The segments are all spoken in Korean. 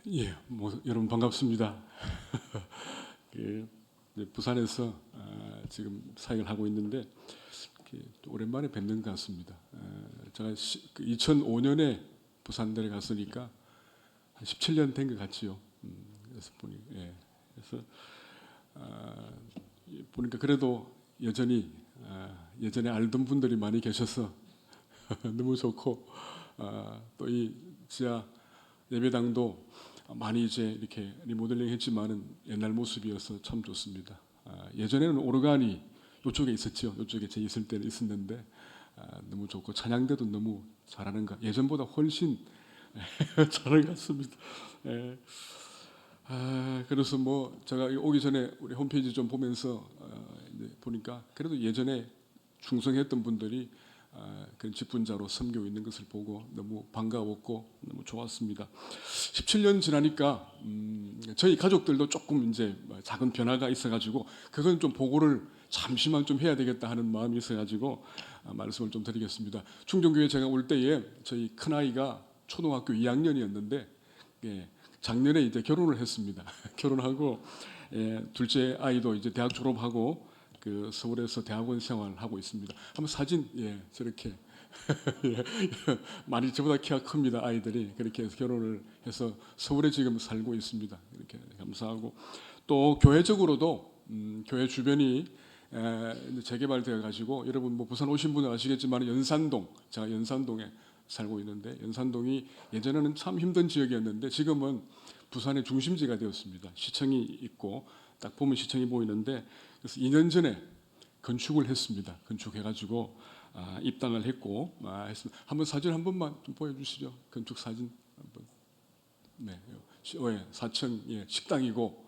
예, 여러분 반갑습니다. 그, 부산에서 지금 사역을 하고 있는데 또 오랜만에 뵙는 것 같습니다. 제가 2005년에 부산 내려갔으니까 한 17년 된 것 같지요. 그래서 그래서 아, 보니까 그래도 여전히 예전에 알던 분들이 많이 계셔서 너무 좋고 또 이 지하 예배당도 많이 이제 이렇게 리모델링 했지만은 옛날 모습이어서 참 좋습니다. 예전에는 오르간이 이쪽에 있었죠. 이쪽에 제 있을 때는 있었는데 너무 좋고 찬양대도 너무 잘하는 것, 예전보다 훨씬 잘하는 것 같습니다. 예. 그래서 뭐 제가 오기 전에 우리 홈페이지 좀 보면서 이제 보니까 그래도 예전에 충성했던 분들이 그런 직분자로 섬기고 있는 것을 보고 너무 반가웠고 너무 좋았습니다. 17년 지나니까 저희 가족들도 조금 이제 작은 변화가 있어가지고 그건 좀 보고를 잠시만 좀 해야 되겠다 하는 마음이 있어가지고 말씀을 좀 드리겠습니다. 충정교회 제가 올 때에 저희 큰 아이가 초등학교 2학년이었는데 작년에 이제 결혼을 했습니다. 결혼하고 둘째 아이도 이제 대학 졸업하고 그 서울에서 대학원 생활하고 있습니다. 한번 사진 저렇게 많이 저보다 키가 큽니다. 아이들이 그렇게 해서 결혼을 해서 서울에 지금 살고 있습니다. 이렇게 감사하고 또 교회적으로도 교회 주변이 재개발되어 가지고 여러분 뭐 부산 오신 분은 아시겠지만 연산동, 제가 연산동에 살고 있는데 연산동이 예전에는 참 힘든 지역이었는데 지금은 부산의 중심지가 되었습니다. 시청이 있고 딱 보면 시청이 보이는데 그래서 2년 전에 건축을 했습니다. 건축해가지고 입당을 했고 했습니다. 한번 사진 한 번만 좀 보여주시죠. 건축 사진 한번. 네, 4층 식당이고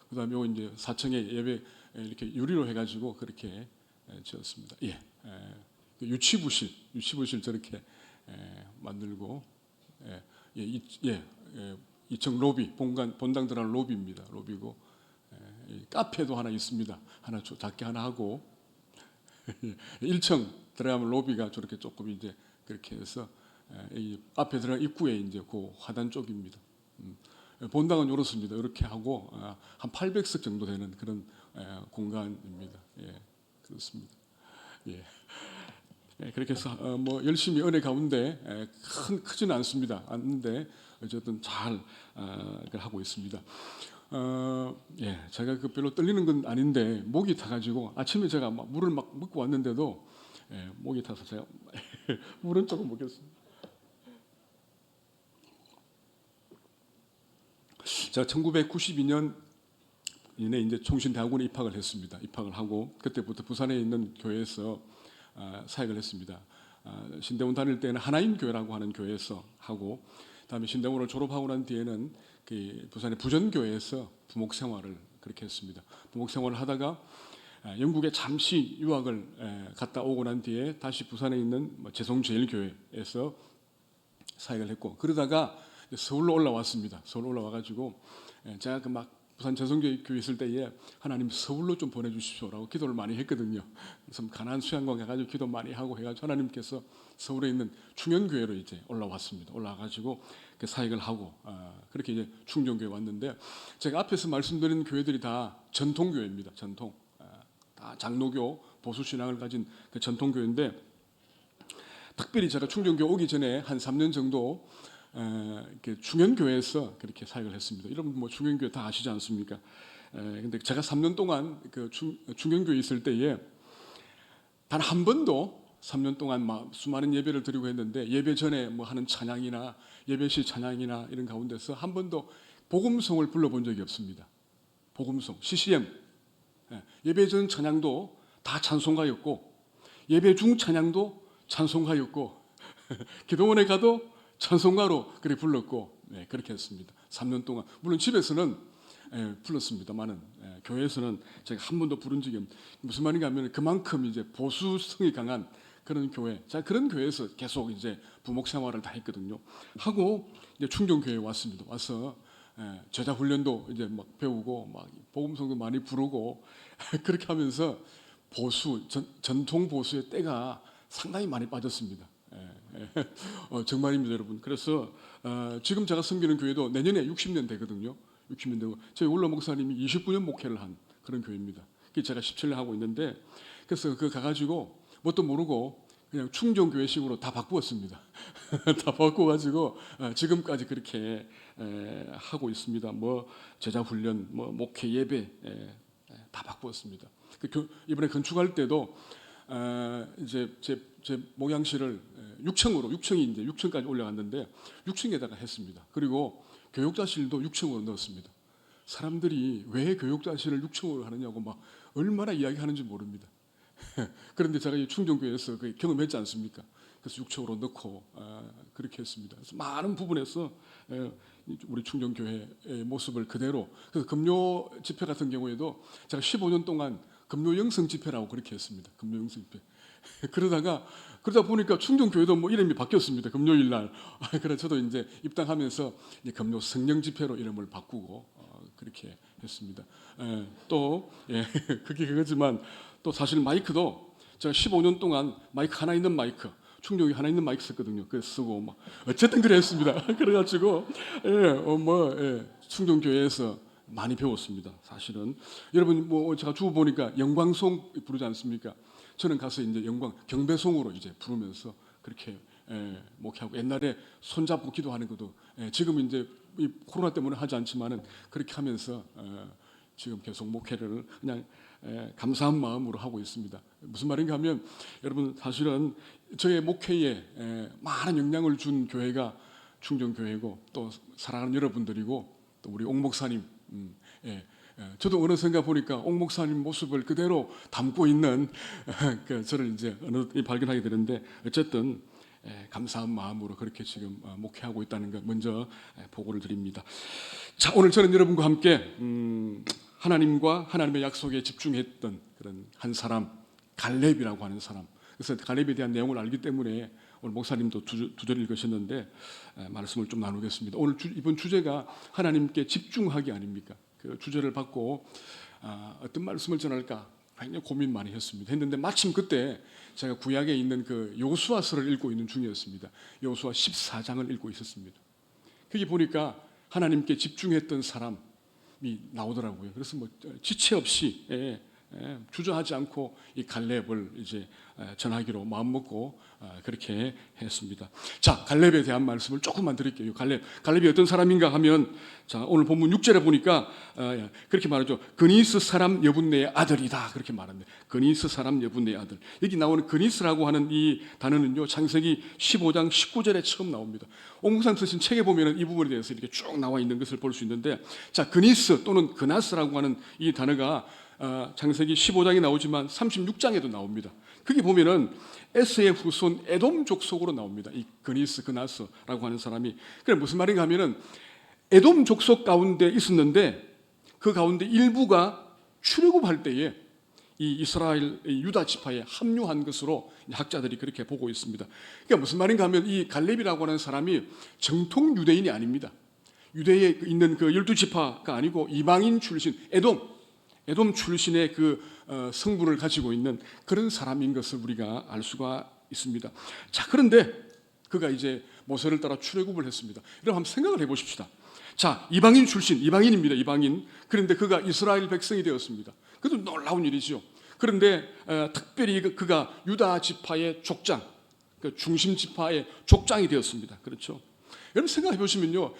그다음에 요 이제 4층에 예배 이렇게 유리로 해가지고 그렇게 지었습니다. 유치부실 저렇게 만들고 예, 예, 2층 로비 본당 들어가는 로비입니다. 로비고 카페도 하나 있습니다. 하나 작게 하나 하고 1층 들어가면 로비가 저렇게 조금 이제 그렇게 해서 이 앞에 들어가 입구에 이제 그 화단 쪽입니다. 본당은 이렇습니다. 이렇게 하고 한 800석 정도 되는 그런 공간입니다. 그렇습니다. 예. 그렇게 해서 뭐 열심히 은혜 가운데 크지는 않는데 어쨌든 잘 하고 있습니다. 제가 그 별로 떨리는 건 아닌데 목이 타가지고 아침에 제가 막 물을 막 먹고 왔는데도 목이 타서 제가 물은 조금 먹겠습니다. 제가 1992년에 이제 총신대학원에 입학을 했습니다. 입학을 하고 그때부터 부산에 있는 교회에서 사역을 했습니다. 신대원 다닐 때는 하나인 교회라고 하는 교회에서 하고 그다음에 신대원을 졸업하고 난 뒤에는 그 부산의 부전교회에서 부목 생활을 그렇게 했습니다. 부목 생활을 하다가 영국에 잠시 유학을 갔다 오고 난 뒤에 다시 부산에 있는 재송제일교회에서 사역을 했고 그러다가 서울로 올라왔습니다. 서울 올라와가지고 제가 그 막 부산 재성교회 있을 때에 하나님 서울로 좀 보내주십시오라고 기도를 많이 했거든요. 그래서 가나안 수양관 가가지고 기도 많이 하고 해가지고 하나님께서 서울에 있는 충현교회로 이제 올라왔습니다. 올라와가지고 사역을 하고 그렇게 이제 충정교회 왔는데 제가 앞에서 말씀드린 교회들이 다 전통교회입니다. 전통 다 장로교 보수 신앙을 가진 그 전통교회인데 특별히 제가 충정교회 오기 전에 한 3년 정도 충현교회에서 그렇게 사역을 했습니다. 여러분 뭐 충현교회 다 아시지 않습니까? 근데 제가 3년 동안 그 충현교회 있을 때에 단 한 번도 3년 동안 막 수많은 예배를 드리고 했는데 예배 전에 뭐 하는 찬양이나 예배 시 찬양이나 이런 가운데서 한 번도 복음성을 불러본 적이 없습니다. 복음성, CCM. 예배 전 찬양도 다 찬송가였고 예배 중 찬양도 찬송가였고 기도원에 가도 찬송가로 그렇게 불렀고 그렇게 했습니다. 3년 동안 물론 집에서는 불렀습니다만은 교회에서는 제가 한 번도 부른 적이 없는 무슨 말인가 하면 그만큼 이제 보수성이 강한 그런 교회, 자 그런 교회에서 계속 이제 부목 생활을 다 했거든요. 하고 이제 충정교회에 왔습니다. 와서 제자 훈련도 이제 막 배우고 막 복음성도 많이 부르고 그렇게 하면서 전통 보수의 때가 상당히 많이 빠졌습니다. 정말입니다, 여러분. 그래서 지금 제가 섬기는 교회도 내년에 60년 되거든요. 60년 되고 저희 원로 목사님이 29년 목회를 한 그런 교회입니다. 제가 17년 하고 있는데 그래서 그 가가지고 뭣도 모르고 그냥 충정교회식으로 다 바꾸었습니다. 다 바꿔가지고 지금까지 그렇게 하고 있습니다. 뭐 제자 훈련, 뭐 목회 예배 다 바꾸었습니다. 이번에 건축할 때도 이제 제 목양실을 6층이 이제 6층까지 올라갔는데 6층에다가 했습니다. 그리고 교육자실도 6층으로 넣었습니다. 사람들이 왜 교육자실을 6층으로 하느냐고 막 얼마나 이야기하는지 모릅니다. 그런데 제가 이 충정교회에서 경험했지 않습니까? 그래서 6층으로 넣고 그렇게 했습니다. 그래서 많은 부분에서 우리 충정교회의 모습을 그대로, 그래서 금요 집회 같은 경우에도 제가 15년 동안 금요 영성 집회라고 그렇게 했습니다. 금요 영성 집회. 그러다 보니까 충정교회도 뭐 이름이 바뀌었습니다. 금요일 날. 그래서 저도 이제 입당하면서 이제 금요 성령 집회로 이름을 바꾸고 그렇게 했습니다. 그게 그거지만 또 사실 마이크도 제가 15년 동안 마이크 하나 있는 마이크, 충정이 하나 있는 마이크 썼거든요. 그래서 쓰고 막 어쨌든 그래 했습니다. 그래가지고 충정교회에서 많이 배웠습니다. 사실은 여러분 뭐 제가 주부 보니까 영광송 부르지 않습니까? 저는 가서 이제 경배송으로 이제 부르면서 그렇게 목회하고, 옛날에 손잡고 기도하는 것도 지금 이제 이 코로나 때문에 하지 않지만은 그렇게 하면서 지금 계속 목회를 그냥 감사한 마음으로 하고 있습니다. 무슨 말인가 하면 여러분 사실은 저의 목회에 많은 영향을 준 교회가 충정교회고 또 사랑하는 여러분들이고 또 우리 옥 목사님. 저도 어느샌가 보니까 옥 목사님 모습을 그대로 담고 있는 저를 이제 어느 발견하게 되는데, 어쨌든 감사한 마음으로 그렇게 지금 목회하고 있다는 것 먼저 보고를 드립니다. 자, 오늘 저는 여러분과 함께 하나님과 하나님의 약속에 집중했던 그런 한 사람, 갈렙이라고 하는 사람. 그래서 갈렙에 대한 내용을 알기 때문에 오늘 목사님도 두 절 읽으셨는데 말씀을 좀 나누겠습니다. 오늘 이번 주제가 하나님께 집중하기 아닙니까? 그 주제를 받고 어떤 말씀을 전할까 굉장히 고민 많이 했는데 마침 그때 제가 구약에 있는 그 여호수아서를 읽고 있는 중이었습니다. 여호수아 14장을 읽고 있었습니다. 거기 보니까 하나님께 집중했던 사람이 나오더라고요. 그래서 뭐 지체 없이 주저하지 않고 이 갈렙을 이제 전하기로 마음먹고 그렇게 했습니다. 자, 갈렙에 대한 말씀을 조금만 드릴게요. 갈렙이 어떤 사람인가 하면, 자, 오늘 본문 6절에 보니까 그렇게 말하죠. 그니스 사람 여분네의 아들이다, 그렇게 말합니다. 그니스 사람 여분네의 아들. 여기 나오는 그니스라고 하는 이 단어는요, 창세기 15장 19절에 처음 나옵니다. 옥목사님 쓰신 책에 보면 이 부분에 대해서 이렇게 쭉 나와 있는 것을 볼 수 있는데, 자, 그니스 또는 그나스라고 하는 이 단어가 창세기 15장에 나오지만 36장에도 나옵니다. 거기 보면은 에스의 후손 에돔 족속으로 나옵니다. 이 그니스, 그나스라고 하는 사람이. 그래 무슨 말인가 하면은 에돔 족속 가운데 있었는데 그 가운데 일부가 출애굽할 때에 이 이스라엘 유다 지파에 합류한 것으로 학자들이 그렇게 보고 있습니다. 그러니까 무슨 말인가 하면 이 갈렙이라고 하는 사람이 정통 유대인이 아닙니다. 유대에 있는 그 12지파가 아니고 이방인 출신 에돔 출신의 그 성분을 가지고 있는 그런 사람인 것을 우리가 알 수가 있습니다. 자, 그런데 그가 이제 모세를 따라 출애굽을 했습니다. 여러분 한번 생각을 해보십시다. 자, 이방인 출신, 이방인입니다. 이방인. 그런데 그가 이스라엘 백성이 되었습니다. 그것도 놀라운 일이죠. 그런데 특별히 그가 유다 지파의 족장, 그 중심 지파의 족장이 되었습니다. 그렇죠? 여러분 생각해 보시면요,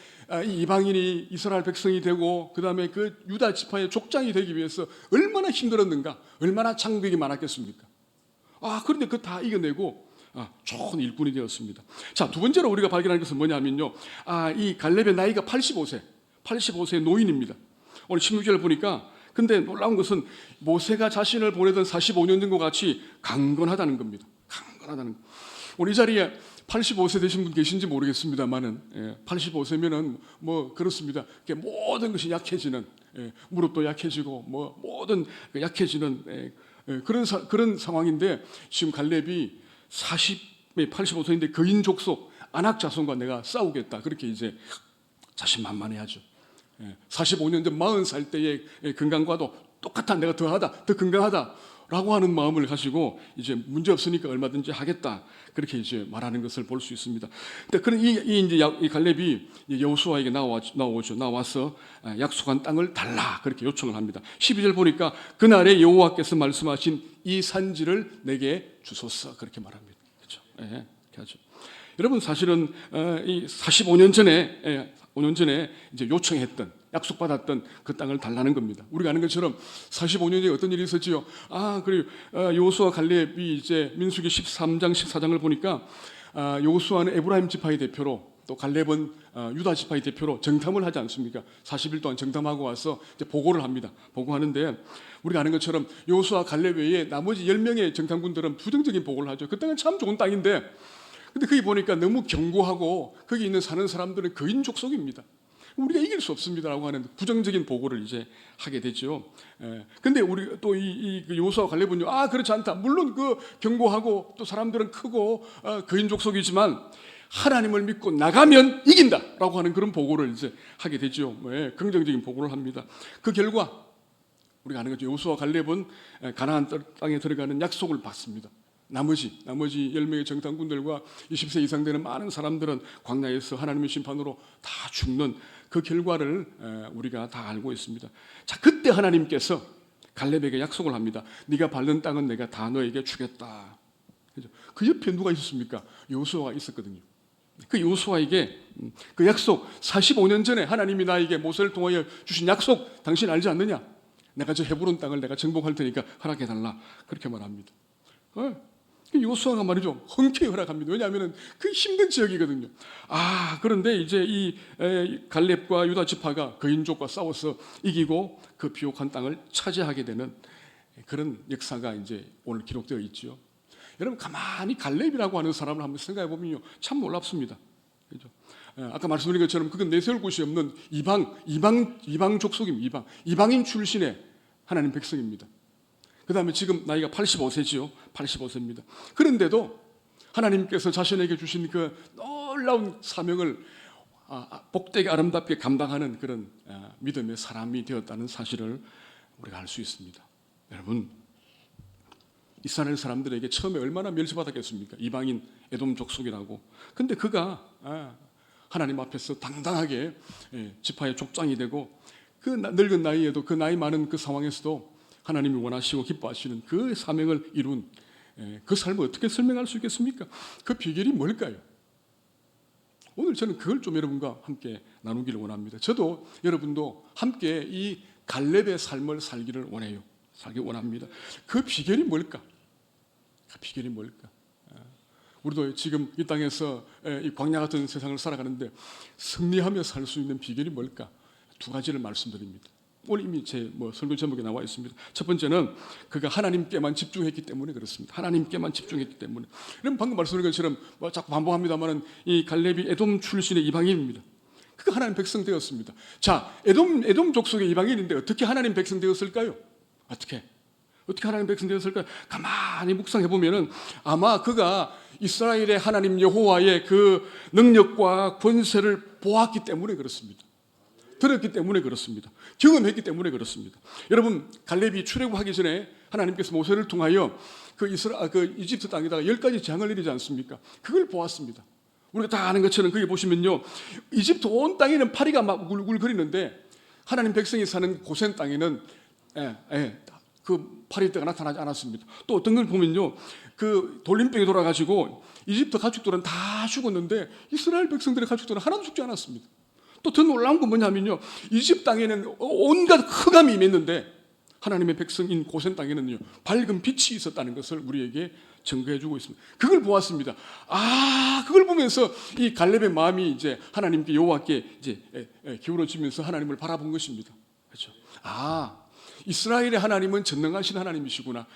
이 이방인이 이스라엘 백성이 되고 그 다음에 그 유다 지파의 족장이 되기 위해서 얼마나 힘들었는가, 얼마나 장벽이 많았겠습니까? 그런데 그거 다 이겨내고 좋은 일꾼이 되었습니다. 자, 두 번째로 우리가 발견할 것은 뭐냐면요, 이 갈렙의 나이가 85세 노인입니다. 오늘 16절을 보니까, 근데 놀라운 것은 모세가 자신을 보내던 45년 전과 같이 강건하다는 겁니다. 강건하다는 것. 오늘 이 자리에 85세 되신 분 계신지 모르겠습니다만은 85세면은 뭐 그렇습니다. 모든 것이 약해지는, 무릎도 약해지고 뭐 모든 약해지는 그런 상황인데, 지금 갈렙이 85세인데 거인 족속 아낙 자손과 내가 싸우겠다, 그렇게 이제 자신만만해하죠. 45년 전 40살 때의 건강과도 똑같아, 내가 더 건강하다. 라고 하는 마음을 가지고 이제 문제 없으니까 얼마든지 하겠다, 그렇게 이제 말하는 것을 볼 수 있습니다. 근데 그런 이 갈렙이 여호수아에게 나와서 약속한 땅을 달라, 그렇게 요청을 합니다. 12절 보니까 그날에 여호와께서 말씀하신 이 산지를 내게 주소서, 그렇게 말합니다. 그렇죠? 예, 그렇게 하죠. 여러분, 사실은 이 45년 전에 5년 전에 이제 요청했던, 약속받았던 그 땅을 달라는 겁니다. 우리가 아는 것처럼 45년 전에 어떤 일이 있었지요? 그리고 여호수아 갈렙이 이제 민수기 13장 14장을 보니까 여호수아는 에브라임 지파의 대표로, 또 갈렙은 유다 지파의 대표로 정탐을 하지 않습니까? 40일 동안 정탐하고 와서 이제 보고를 합니다. 보고하는데 우리가 아는 것처럼 여호수아 갈렙 외에 나머지 10명의 정탐군들은 부정적인 보고를 하죠. 그 땅은 참 좋은 땅인데, 근데 거기 보니까 너무 견고하고 거기 있는 사는 사람들은 거인 족속입니다. 우리가 이길 수 없습니다라고 하는 부정적인 보고를 이제 하게 되죠. 근데 우리 또 이 여호수아 갈렙은요, 그렇지 않다. 물론 그 견고하고 또 사람들은 크고 거인 족속이지만 하나님을 믿고 나가면 이긴다라고 하는 그런 보고를 이제 하게 되죠. 긍정적인 보고를 합니다. 그 결과 우리가 아는 거죠. 여호수아 갈렙은 가나안 땅에 들어가는 약속을 받습니다. 나머지 10명의 정탐군들과 20세 이상 되는 많은 사람들은 광야에서 하나님의 심판으로 다 죽는 그 결과를 우리가 다 알고 있습니다. 자, 그때 하나님께서 갈렙에게 약속을 합니다. 네가 밟는 땅은 내가 다 너에게 주겠다. 그 옆에 누가 있었습니까? 여호수아가 있었거든요. 그 여호수아에게 그 약속, 45년 전에 하나님이 나에게 모세를 통하여 주신 약속, 당신 알지 않느냐? 내가 저 헤브론 땅을 내가 정복할 테니까 허락해달라, 그렇게 말합니다. 여호수아가 말이죠, 흔쾌히 허락합니다. 왜냐하면 그 힘든 지역이거든요. 그런데 이제 이 갈렙과 유다 지파가 거인족과 싸워서 이기고 그 비옥한 땅을 차지하게 되는 그런 역사가 이제 오늘 기록되어 있죠. 여러분, 가만히 갈렙이라고 하는 사람을 한번 생각해 보면요, 참 놀랍습니다. 그렇죠? 아까 말씀드린 것처럼 그건 내세울 곳이 없는 이방 족속입니다. 이방인 출신의 하나님 백성입니다. 그 다음에 지금 나이가 85세지요. 85세입니다. 그런데도 하나님께서 자신에게 주신 그 놀라운 사명을 복되게 아름답게 감당하는 그런 믿음의 사람이 되었다는 사실을 우리가 알 수 있습니다. 여러분, 이스라엘 사람들에게 처음에 얼마나 멸시받았겠습니까? 이방인 에돔 족속이라고. 근데 그가 하나님 앞에서 당당하게 지파의 족장이 되고, 그 늙은 나이에도, 그 나이 많은 그 상황에서도 하나님이 원하시고 기뻐하시는 그 사명을 이룬 그 삶을 어떻게 설명할 수 있겠습니까? 그 비결이 뭘까요? 오늘 저는 그걸 좀 여러분과 함께 나누기를 원합니다. 저도 여러분도 함께 이 갈렙의 삶을 살기를 원해요. 살기 원합니다. 그 비결이 뭘까? 그 비결이 뭘까? 우리도 지금 이 땅에서 이 광야 같은 세상을 살아가는데 승리하며 살 수 있는 비결이 뭘까? 두 가지를 말씀드립니다. 오늘 이미 제 설교 제목에 나와 있습니다. 첫 번째는 그가 하나님께만 집중했기 때문에 그렇습니다. 하나님께만 집중했기 때문에. 여러분, 방금 말씀드린 것처럼 자꾸 반복합니다만은 이 갈렙이 에돔 출신의 이방인입니다. 그가 하나님 백성 되었습니다. 자, 에돔 족속의 이방인인데 어떻게 하나님 백성 되었을까요? 어떻게 하나님 백성 되었을까요? 가만히 묵상해 보면은 아마 그가 이스라엘의 하나님 여호와의 그 능력과 권세를 보았기 때문에 그렇습니다. 들었기 때문에 그렇습니다. 경험했기 때문에 그렇습니다. 여러분, 갈렙이 출애굽하기 전에 하나님께서 모세를 통하여 그 이집트 땅에다가 10가지 재앙을 내리지 않습니까? 그걸 보았습니다. 우리가 다 아는 것처럼 거기 보시면요, 이집트 온 땅에는 파리가 막 울글거리는데 하나님 백성이 사는 고센 땅에는 그 파리떼가 나타나지 않았습니다. 또 어떤 걸 보면요, 그 돌림병이 돌아가지고 이집트 가축들은 다 죽었는데 이스라엘 백성들의 가축들은 하나도 죽지 않았습니다. 또 더 놀라운 건 뭐냐면요, 이집트 땅에는 온갖 흑암이 임했는데 하나님의 백성인 고센 땅에는요, 밝은 빛이 있었다는 것을 우리에게 증거해주고 있습니다. 그걸 보았습니다. 그걸 보면서 이 갈렙의 마음이 이제 하나님께, 여호와께 이제 기울어지면서 하나님을 바라본 것입니다. 그렇죠? 이스라엘의 하나님은 전능하신 하나님이시구나.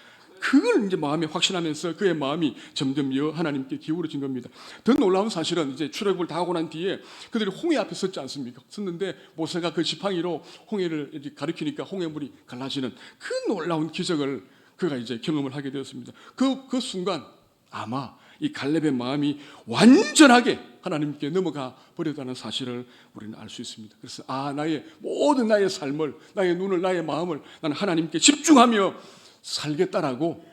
그걸 이제 마음에 확신하면서 그의 마음이 점점 하나님께 기울어진 겁니다. 더 놀라운 사실은 이제 출애굽을 다 하고 난 뒤에 그들이 홍해 앞에 섰지 않습니까? 섰는데 모세가 그 지팡이로 홍해를 이렇게 가리키니까 홍해물이 갈라지는 그 놀라운 기적을 그가 이제 경험을 하게 되었습니다. 그 순간 아마 이 갈렙의 마음이 완전하게 하나님께 넘어가 버렸다는 사실을 우리는 알 수 있습니다. 그래서 나의 모든 나의 삶을, 나의 눈을, 나의 마음을 나는 하나님께 집중하며 살겠다라고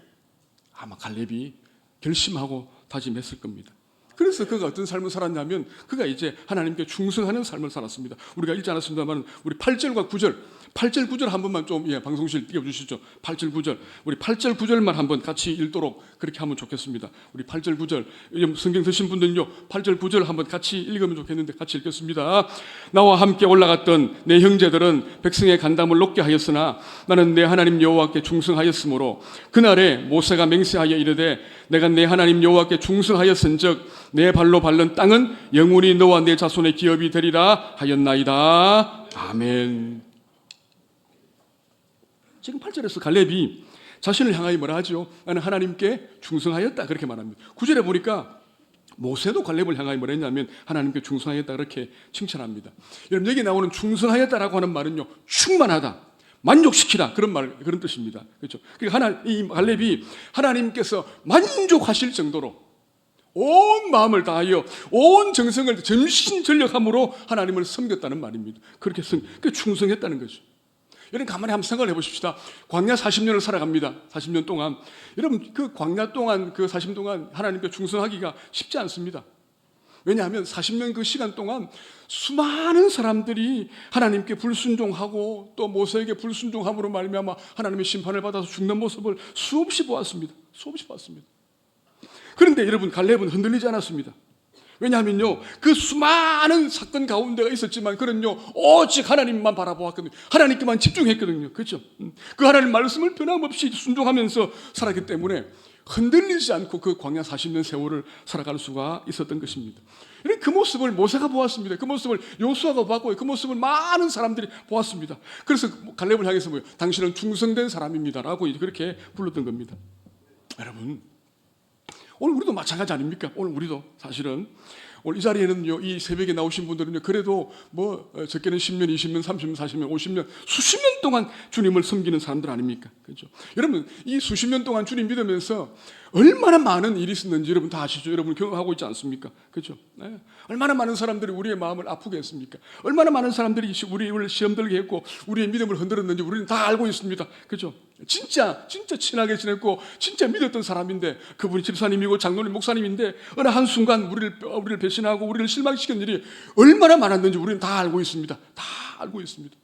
아마 갈렙이 결심하고 다짐했을 겁니다. 그래서 그가 어떤 삶을 살았냐면 그가 이제 하나님께 충성하는 삶을 살았습니다. 우리가 읽지 않았습니다만 우리 8절과 9절, 8절 9절 한 번만 좀 방송실 띄워주시죠. 8절 9절, 우리 8절 9절만 한번 같이 읽도록 그렇게 하면 좋겠습니다. 우리 8절 9절 성경 드신 분들요 8절 9절 한번 같이 읽으면 좋겠는데 같이 읽겠습니다. 나와 함께 올라갔던 내 형제들은 백성의 간담을 높게 하였으나 나는 내 하나님 여호와께 충성하였으므로 그날에 모세가 맹세하여 이르되 내가 내 하나님 여호와께 충성하였은즉 내 발로 밟는 땅은 영원히 너와 내 자손의 기업이 되리라 하였나이다. 아멘. 지금 8절에서 갈렙이 자신을 향하여 뭐라 하죠? 나는 하나님께 충성하였다 그렇게 말합니다. 9절에 보니까 모세도 갈렙을 향하여 뭐라 했냐면 하나님께 충성하였다 그렇게 칭찬합니다. 여러분 여기 나오는 충성하였다라고 하는 말은요 충만하다, 만족시키다 그런 뜻입니다. 그렇죠? 그러니까 이 갈렙이 하나님께서 만족하실 정도로 온 마음을 다하여 온 정성을 전심전력함으로 하나님을 섬겼다는 말입니다. 그렇게 충성했다는 거죠. 여러분 가만히 한번 생각을 해보십시다. 광야 40년을 살아갑니다. 40년 동안 여러분 그 광야 동안 그 40년 동안 하나님께 충성하기가 쉽지 않습니다. 왜냐하면 40년 그 시간 동안 수많은 사람들이 하나님께 불순종하고 또 모세에게 불순종함으로 말미암아 하나님의 심판을 받아서 죽는 모습을 수없이 보았습니다. 수없이 봤습니다. 그런데 여러분 갈렙은 흔들리지 않았습니다. 왜냐하면요 그 수많은 사건 가운데가 있었지만 그는요 오직 하나님만 바라보았거든요. 하나님께만 집중했거든요. 그렇죠? 그 하나님 말씀을 변함없이 순종하면서 살았기 때문에 흔들리지 않고 그 광야 40년 세월을 살아갈 수가 있었던 것입니다. 그 모습을 모세가 보았습니다. 그 모습을 요수아가 보았고 그 모습을 많은 사람들이 보았습니다. 그래서 갈렙을 향해서 당신은 충성된 사람입니다라고 그렇게 불렀던 겁니다. 여러분 오늘 우리도 마찬가지 아닙니까? 오늘 우리도 사실은 오늘 이 자리에는요 이 새벽에 나오신 분들은요 그래도 적게는 10년, 20년, 30년, 40년, 50년 수십 년 동안 주님을 섬기는 사람들 아닙니까? 그렇죠? 여러분 이 수십 년 동안 주님 믿으면서 얼마나 많은 일이 있었는지 여러분 다 아시죠? 여러분 경험하고 있지 않습니까? 그렇죠? 네. 얼마나 많은 사람들이 우리의 마음을 아프게 했습니까? 얼마나 많은 사람들이 우리를 시험 들게 했고 우리의 믿음을 흔들었는지 우리는 다 알고 있습니다. 그렇죠? 진짜 친하게 지냈고 진짜 믿었던 사람인데 그분이 집사님이고 장로님 목사님인데 어느 한순간 우리를 배신하고 우리를 실망시킨 일이 얼마나 많았는지 우리는 다 알고 있습니다. 다 알고 있습니다.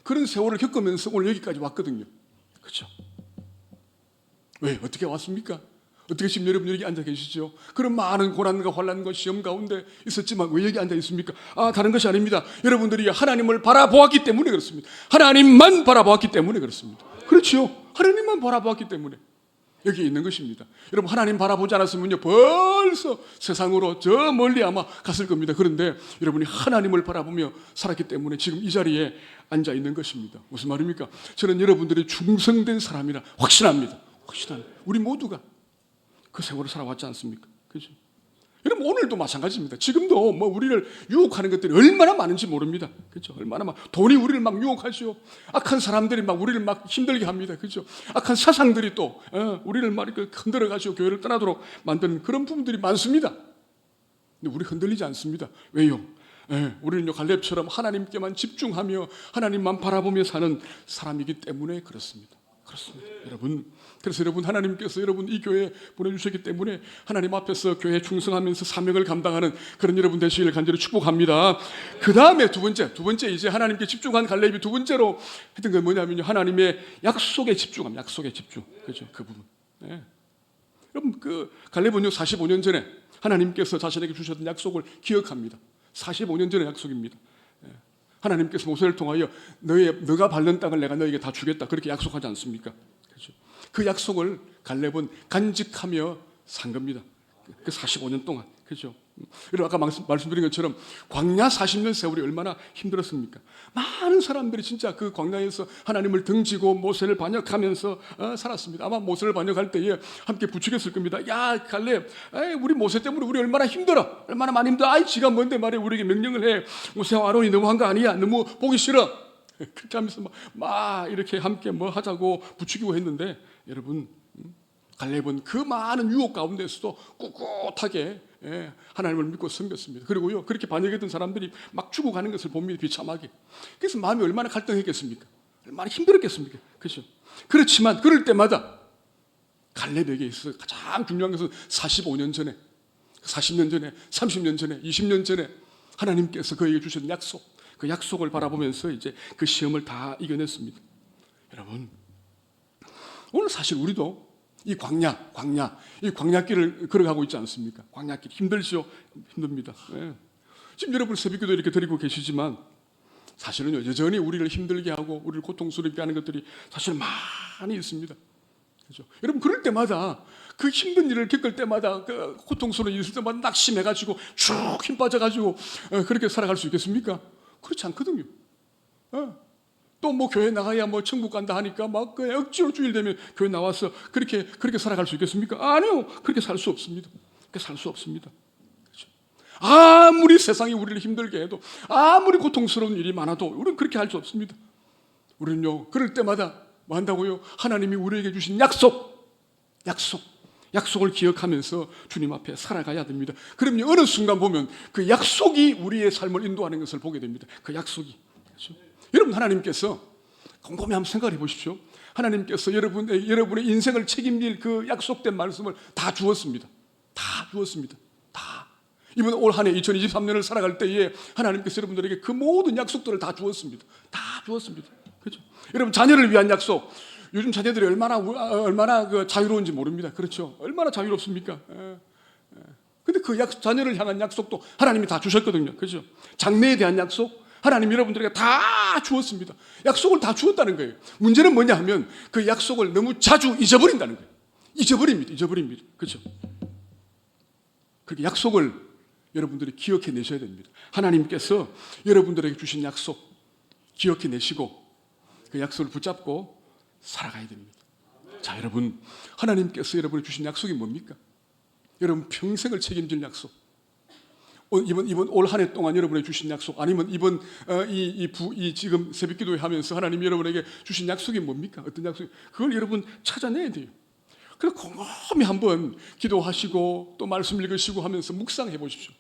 그런 세월을 겪으면서 오늘 여기까지 왔거든요. 그렇죠? 왜? 어떻게 왔습니까? 어떻게 지금 여러분 여기 앉아 계시죠? 그런 많은 고난과 환난과 시험 가운데 있었지만 왜 여기 앉아 있습니까? 다른 것이 아닙니다. 여러분들이 하나님을 바라보았기 때문에 그렇습니다. 하나님만 바라보았기 때문에 그렇습니다. 그렇죠? 하나님만 바라보았기 때문에 여기 있는 것입니다. 여러분 하나님 바라보지 않았으면요 벌써 세상으로 저 멀리 아마 갔을 겁니다. 그런데 여러분이 하나님을 바라보며 살았기 때문에 지금 이 자리에 앉아 있는 것입니다. 무슨 말입니까? 저는 여러분들이 충성된 사람이라 확신합니다. 우리 모두가 그 세월을 살아왔지 않습니까? 그렇죠? 여러분 오늘도 마찬가지입니다. 지금도 우리를 유혹하는 것들이 얼마나 많은지 모릅니다. 그렇죠? 얼마나 돈이 우리를 막 유혹하죠. 악한 사람들이 막 우리를 막 힘들게 합니다. 그렇죠? 악한 사상들이 또 우리를 막 흔들어 가지고 교회를 떠나도록 만드는 그런 부분들이 많습니다. 근데 우리 흔들리지 않습니다. 왜요? 우리는 갈렙처럼 하나님께만 집중하며 하나님만 바라보며 사는 사람이기 때문에 그렇습니다. 여러분, 그래서 여러분 하나님께서 여러분 이 교회에 보내주셨기 때문에 하나님 앞에서 교회에 충성하면서 사명을 감당하는 그런 여러분 되시기를 간절히 축복합니다. 그 다음에 두 번째 이제 하나님께 집중한 갈렙이 두 번째로 했던 건 뭐냐면요 하나님의 약속에 집중합니다. 약속에 집중. 그렇죠? 그 부분. 여러분 그 갈렙은요 45년 전에 하나님께서 자신에게 주셨던 약속을 기억합니다. 45년 전의 약속입니다. 하나님께서 모세를 통하여 너가 밟는 땅을 내가 너에게 다 주겠다 그렇게 약속하지 않습니까? 그렇죠? 그 약속을 갈렙은 간직하며 산 겁니다. 그 45년 동안. 그렇죠? 그리고 아까 말씀드린 것처럼 광야 40년 세월이 얼마나 힘들었습니까? 많은 사람들이 진짜 그 광야에서 하나님을 등지고 모세를 반역하면서 살았습니다. 아마 모세를 반역할 때에 함께 부추겼을 겁니다. 야 갈렙, 우리 모세 때문에 우리 얼마나 힘들어, 얼마나 많이 힘들어. 지가 뭔데 말이야 우리에게 명령을 해. 모세와 아론이 너무한 거 아니야? 너무 보기 싫어. 그렇게 하면서 막 이렇게 함께 하자고 부추기고 했는데 여러분 갈렙은 그 많은 유혹 가운데서도 꿋꿋하게 하나님을 믿고 섬겼습니다. 그리고요 그렇게 반역했던 사람들이 막 죽어가는 것을 봅니다. 비참하게. 그래서 마음이 얼마나 갈등했겠습니까? 얼마나 힘들었겠습니까? 그렇죠? 그렇지만 그럴 때마다 갈렙에게 있어서 가장 중요한 것은 45년 전에, 40년 전에, 30년 전에, 20년 전에 하나님께서 그에게 주신 약속, 그 약속을 바라보면서 이제 그 시험을 다 이겨냈습니다. 여러분, 오늘 사실 우리도 이 광야길을 걸어가고 있지 않습니까? 광야길 힘들죠? 힘듭니다. 네. 지금 여러분 새벽기도 이렇게 드리고 계시지만 사실은요, 여전히 우리를 힘들게 하고 우리를 고통스럽게 하는 것들이 사실 많이 있습니다. 그렇죠? 여러분, 그럴 때마다 그 힘든 일을 겪을 때마다 그 고통스러운 일을 있을 때마다 낙심해가지고 쭉 힘 빠져가지고 그렇게 살아갈 수 있겠습니까? 그렇지 않거든요. 또 뭐 교회 나가야 뭐 천국 간다 하니까 막 그냥 억지로 주일 되면 교회 나와서 그렇게 살아갈 수 있겠습니까? 아니요, 그렇게 살 수 없습니다. 그렇게 살 수 없습니다. 그렇죠? 아무리 세상이 우리를 힘들게 해도, 아무리 고통스러운 일이 많아도 우리는 그렇게 할 수 없습니다. 우리는요, 그럴 때마다 뭐 한다고요? 하나님이 우리에게 주신 약속을 기억하면서 주님 앞에 살아가야 됩니다. 그럼요, 어느 순간 보면 그 약속이 우리의 삶을 인도하는 것을 보게 됩니다. 그 약속이. 그렇죠? 여러분, 하나님께서 곰곰이 한번 생각해 보십시오. 하나님께서 여러분의 인생을 책임질 그 약속된 말씀을 다 주었습니다. 다 주었습니다. 다. 이번 올 한 해 2023년을 살아갈 때에 하나님께서 여러분들에게 그 모든 약속들을 다 주었습니다. 다 주었습니다. 그렇죠? 여러분, 자녀를 위한 약속. 요즘 자녀들이 얼마나 그 자유로운지 모릅니다. 그렇죠? 얼마나 자유롭습니까? 근데 그 자녀를 향한 약속도 하나님이 다 주셨거든요. 그렇죠? 장래에 대한 약속, 하나님 여러분들에게 다 주었습니다. 약속을 다 주었다는 거예요. 문제는 뭐냐 하면 그 약속을 너무 자주 잊어버린다는 거예요. 잊어버립니다. 그렇죠? 그렇게 약속을 여러분들이 기억해내셔야 됩니다. 하나님께서 여러분들에게 주신 약속 기억해내시고 그 약속을 붙잡고 살아가야 됩니다. 자, 여러분, 하나님께서 여러분에게 주신 약속이 뭡니까? 여러분 평생을 책임질 약속, 이번 올 한 해 동안 여러분에게 주신 약속, 아니면 이번 지금 새벽기도회 하면서 하나님이 여러분에게 주신 약속이 뭡니까? 어떤 약속? 그걸 여러분 찾아내야 돼요. 그래서 곰곰이 한번 기도하시고 또 말씀 읽으시고 하면서 묵상해 보십시오.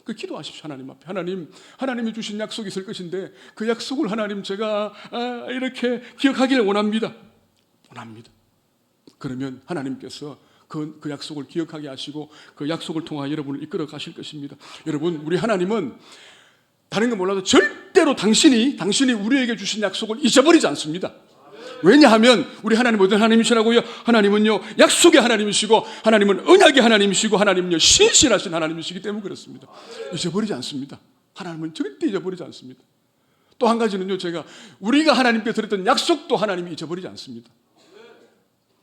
그 기도하십시오. 하나님 앞에. 하나님이 주신 약속이 있을 것인데 그 약속을 하나님 제가 이렇게 기억하기를 원합니다. 그러면 하나님께서 그 약속을 기억하게 하시고 그 약속을 통하여 여러분을 이끌어 가실 것입니다. 여러분, 우리 하나님은 다른 건 몰라도 절대로 당신이 우리에게 주신 약속을 잊어버리지 않습니다. 왜냐하면 우리 하나님은 어떤 하나님이시라고요? 하나님은요, 약속의 하나님이시고, 하나님은 언약의 하나님이시고, 하나님은요, 신실하신 하나님이시기 때문에 그렇습니다. 잊어버리지 않습니다. 하나님은 절대 잊어버리지 않습니다. 또 한 가지는요, 우리가 하나님께 드렸던 약속도 하나님이 잊어버리지 않습니다.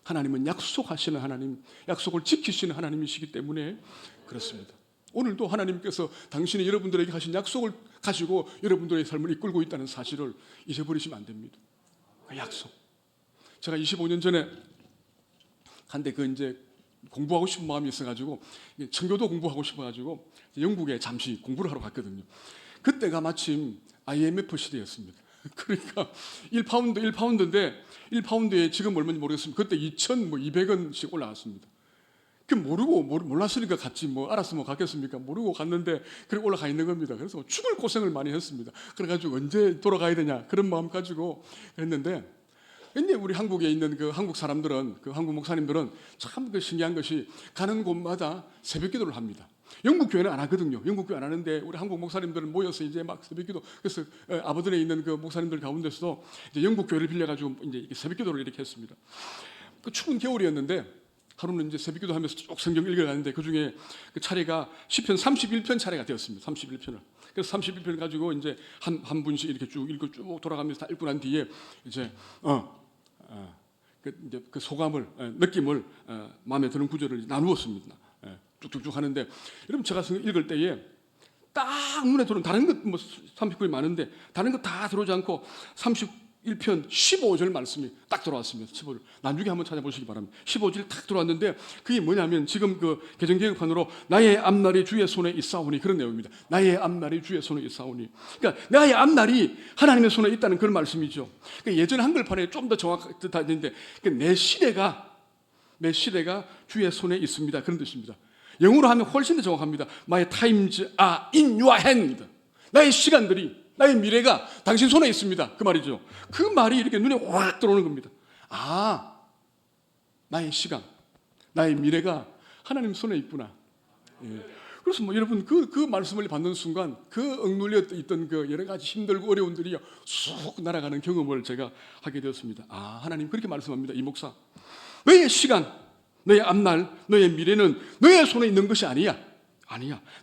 하나님은 약속하시는 하나님, 약속을 지키시는 하나님이시기 때문에 그렇습니다. 오늘도 하나님께서 당신이 여러분들에게 하신 약속을 가지고 여러분들의 삶을 이끌고 있다는 사실을 잊어버리시면 안 됩니다. 그 약속. 제가 25년 전에 한데 이제 공부하고 싶은 마음이 있어가지고 청교도 공부하고 싶어가지고 영국에 잠시 공부를 하러 갔거든요. 그때가 마침 IMF 시대였습니다. 그러니까 1파운드인데 1파운드에 지금 얼마인지 모르겠습니다. 그때 2,200원씩 올라갔습니다. 그 몰랐으니까 갔지 알았으면 갔겠습니까? 모르고 갔는데 그렇게 올라가 있는 겁니다. 그래서 죽을 고생을 많이 했습니다. 그래가지고 언제 돌아가야 되냐 그런 마음 가지고 했는데, 근데 우리 한국에 있는 그 한국 사람들은, 그 한국 목사님들은 참 신기한 것이 가는 곳마다 새벽기도를 합니다. 영국 교회는 안 하거든요. 영국 교회 안 하는데 우리 한국 목사님들은 모여서 이제 막 새벽기도. 그래서 아버든에 있는 그 목사님들 가운데서도 이제 영국 교회를 빌려가지고 이제 새벽기도를 이렇게 했습니다. 그 추운 겨울이었는데 하루는 이제 새벽기도 하면서 쭉 성경 읽어가는데 그 중에 그 차례가 시편 31편 차례가 되었습니다. 31편을. 그래서 31편을 가지고 이제 한 분씩 이렇게 쭉 읽고 쭉 돌아가면서 다 읽고 난 뒤에 이제 그 소감을, 느낌을, 마음에 드는 구절을 나누었습니다. 쭉쭉쭉 하는데, 여러분 제가 읽을 때에 딱 눈에 들어온, 다른 것 30편이 많은데 다른 거 다 들어오지 않고 31편 15절 말씀이 딱 들어왔습니다. 15절. 나중에 한번 찾아보시기 바랍니다. 15절 딱 들어왔는데 그게 뭐냐면 지금 그 개정개혁판으로 나의 앞날이 주의 손에 있사오니, 그런 내용입니다. 나의 앞날이 주의 손에 있사오니. 그러니까 나의 앞날이 하나님의 손에 있다는 그런 말씀이죠. 그러니까 예전 한글판에 좀 더 정확하게 내 시대가 주의 손에 있습니다. 그런 뜻입니다. 영어로 하면 훨씬 더 정확합니다. My times are in your hand. 나의 시간들이 나의 미래가 당신 손에 있습니다. 그 말이죠. 그 말이 이렇게 눈에 확 들어오는 겁니다. 아, 나의 시간, 나의 미래가 하나님 손에 있구나. 예. 그래서 뭐 여러분 그 말씀을 받는 순간 그 억눌려 있던 그 여러 가지 힘들고 어려움들이 쑥 날아가는 경험을 제가 하게 되었습니다. 아, 하나님 그렇게 말씀합니다. 이 목사, 너의 시간, 너의 앞날, 너의 미래는 너의 손에 있는 것이 아니야.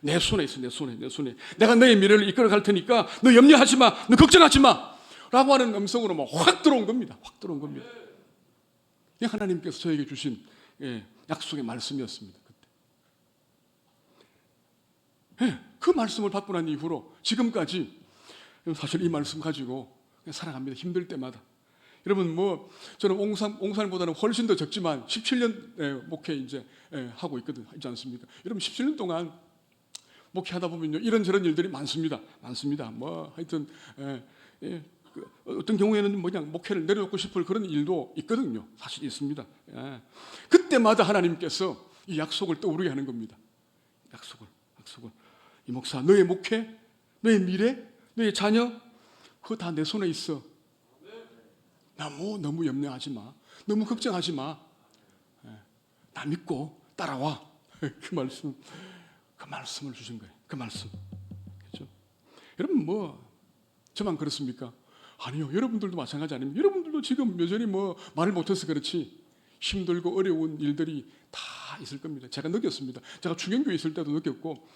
내 손에 있어. 내 손에. 내가 너의 미래를 이끌어 갈 테니까 너 염려하지 마. 너 걱정하지 마. 라고 하는 음성으로 막 확 들어온 겁니다. 이 하나님께서 저에게 주신 약속의 말씀이었습니다. 그때. 그 말씀을 받고 난 이후로 지금까지 사실 이 말씀 가지고 살아갑니다. 힘들 때마다. 여러분 뭐 저는 옹산보다는 훨씬 더 적지만 17년 목회 이제 하고 있지 않습니까? 여러분 17년 동안 목회하다 보면요 이런저런 일들이 많습니다. 뭐 하여튼 어떤 경우에는 뭐 그냥 목회를 내려놓고 싶을 그런 일도 있거든요. 사실 있습니다. 그때마다 하나님께서 이 약속을 떠오르게 하는 겁니다. 약속을. 이 목사, 너의 목회, 너의 미래, 너의 자녀, 그거 다 내 손에 있어. 너무 염려하지 마. 너무 걱정하지 마. 나 믿고 따라와. 그 말씀을 주신 거예요. 그 말씀. 그렇죠? 여러분 뭐 저만 그렇습니까? 아니요. 여러분들도 마찬가지 아닙니까? 여러분들도 지금 여전히 뭐 말을 못해서 그렇지 힘들고 어려운 일들이 다 있을 겁니다. 제가 느꼈습니다. 제가 충경교회 있을 때도 느꼈고,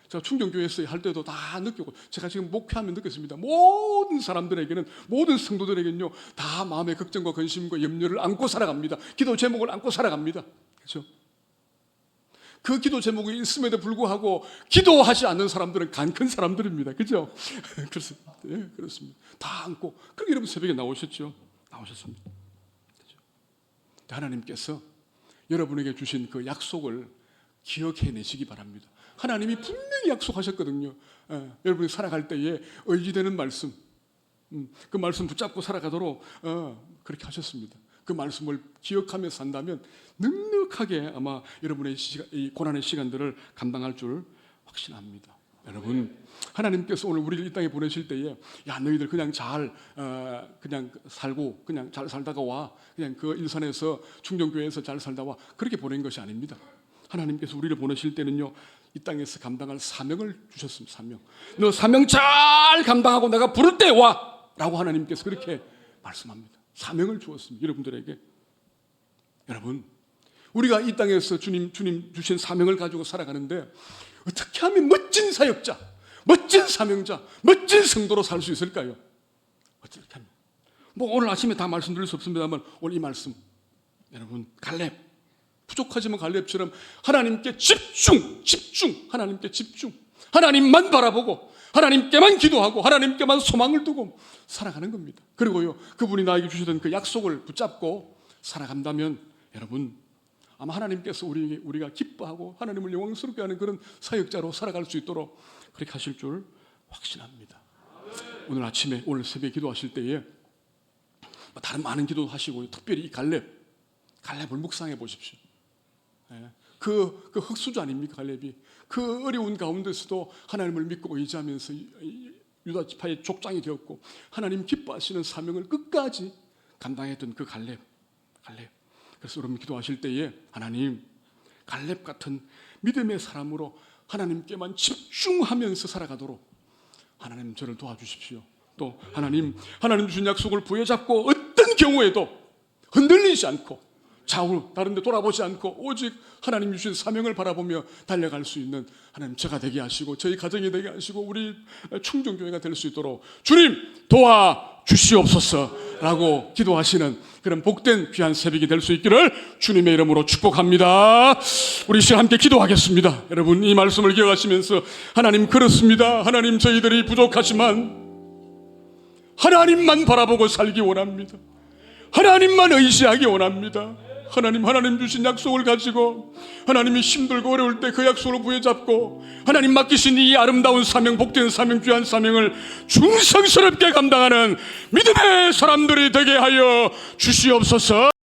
제가 충경교회에서 할 때도 다 느꼈고, 제가 지금 목회하면 느꼈습니다. 모든 사람들에게는, 모든 성도들에게는요, 다 마음의 걱정과 근심과 염려를 안고 살아갑니다. 기도 제목을 안고 살아갑니다. 그렇죠? 그 기도 제목이 있음에도 불구하고 기도하지 않는 사람들은 간 큰 사람들입니다. 그렇죠? 그렇습니다. 다 안고. 그렇게 여러분 새벽에 나오셨습니다. 그렇죠? 하나님께서 여러분에게 주신 그 약속을 기억해내시기 바랍니다. 하나님이 분명히 약속하셨거든요. 여러분이 살아갈 때에 의지되는 말씀, 그 말씀 붙잡고 살아가도록 그렇게 하셨습니다. 그 말씀을 기억하며 산다면 넉넉하게 아마 여러분의 이 고난의 시간들을 감당할 줄 확신합니다. 여러분, 하나님께서 오늘 우리를 이 땅에 보내실 때에 야 너희들 그냥 그냥 살고 그냥 잘 살다가 와, 그냥 그 일산에서 충정교회에서 잘 살다 와, 그렇게 보낸 것이 아닙니다. 하나님께서 우리를 보내실 때는요 이 땅에서 감당할 사명을 주셨습니다. 사명. 너 사명 잘 감당하고 내가 부를 때 와 라고 하나님께서 그렇게 말씀합니다. 사명을 주었습니다. 여러분들에게. 여러분, 우리가 이 땅에서 주님 주신 사명을 가지고 살아가는데 어떻게 하면 멋진 사역자, 멋진 사명자, 멋진 성도로 살 수 있을까요? 어떻게 하면? 뭐 오늘 아침에 다 말씀드릴 수 없습니다만 오늘 이 말씀, 여러분 갈렙, 부족하지만 갈렙처럼 하나님께 집중, 하나님께 집중, 하나님만 바라보고 하나님께만 기도하고 하나님께만 소망을 두고 살아가는 겁니다. 그리고요 그분이 나에게 주시던 그 약속을 붙잡고 살아간다면 여러분 아마 하나님께서 우리가 기뻐하고 하나님을 영광스럽게 하는 그런 사역자로 살아갈 수 있도록 그렇게 하실 줄 확신합니다. 오늘 아침에 오늘 새벽에 기도하실 때에 다른 많은 기도도 하시고 특별히 이 갈렙을 묵상해 보십시오. 그 흑수저 아닙니까? 갈렙이 그 어려운 가운데서도 하나님을 믿고 의지하면서 유다 지파의 족장이 되었고 하나님 기뻐하시는 사명을 끝까지 감당했던 그 갈렙. 그래서 여러분 기도하실 때에 하나님 갈렙 같은 믿음의 사람으로 하나님께만 집중하면서 살아가도록 하나님 저를 도와주십시오. 또 하나님 주신 약속을 부여잡고 어떤 경우에도 흔들리지 않고 좌우로 다른 데 돌아보지 않고 오직 하나님 주신 사명을 바라보며 달려갈 수 있는 하나님 저가 되게 하시고 저희 가정이 되게 하시고 우리 충정교회가 될 수 있도록 주님 도와주시옵소서라고 기도하시는 그런 복된 귀한 새벽이 될 수 있기를 주님의 이름으로 축복합니다. 우리 시간 함께 기도하겠습니다. 여러분 이 말씀을 기억하시면서 하나님 그렇습니다. 하나님 저희들이 부족하지만 하나님만 바라보고 살기 원합니다. 하나님만 의지하기 원합니다. 하나님 주신 약속을 가지고 하나님이 힘들고 어려울 때 그 약속을 부여잡고 하나님 맡기신 이 아름다운 사명, 복된 사명, 귀한 사명을 충성스럽게 감당하는 믿음의 사람들이 되게 하여 주시옵소서.